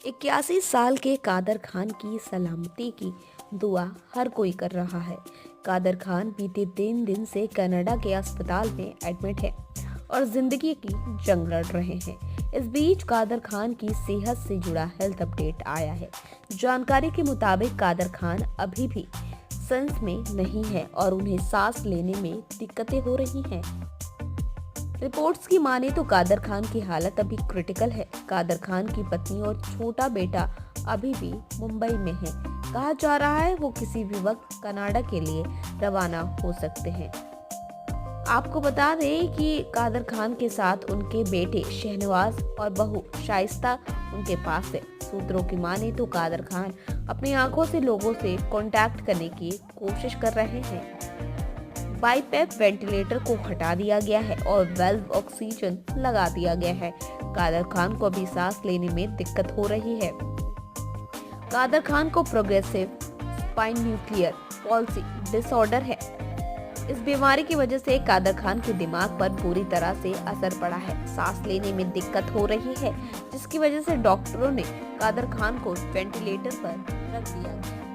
81 साल के कादर खान की सलामती की दुआ हर कोई कर रहा है। कादर खान बीते 3 दिन से कनाडा के अस्पताल में एडमिट है और जिंदगी की जंग लड़ रहे हैं। इस बीच कादर खान की सेहत से जुड़ा हेल्थ अपडेट आया है। जानकारी के मुताबिक कादर खान अभी भी सेंस में नहीं है और उन्हें सांस लेने में दिक्कतें हो रही हैं। रिपोर्ट्स की माने तो कादर खान की हालत अभी क्रिटिकल है। कादर खान की पत्नी और छोटा बेटा अभी भी मुंबई में है। कहा जा रहा है वो किसी भी वक्त कनाडा के लिए रवाना हो सकते हैं। आपको बता दें कि कादर खान के साथ उनके बेटे शहनवाज और बहू शाइस्ता उनके पास है। सूत्रों की माने तो कादर खान अपनी आंखों से लोगों से कांटेक्ट करने की कोशिश कर रहे हैं। बाईपैप वेंटिलेटर को हटा दिया गया है और वेल्व ऑक्सीजन लगा दिया गया है। कादर खान को अभी सांस लेने में दिक्कत हो रही है। कादर खान को progressive spine nuclear palsy disorder है। इस बीमारी की वजह से कादर खान के दिमाग पर बुरी तरह से असर पड़ा है। सांस लेने में दिक्कत हो रही है, जिसकी वजह से डॉक्टरों ने कादर खान को वेंटिलेटर पर रख दिया।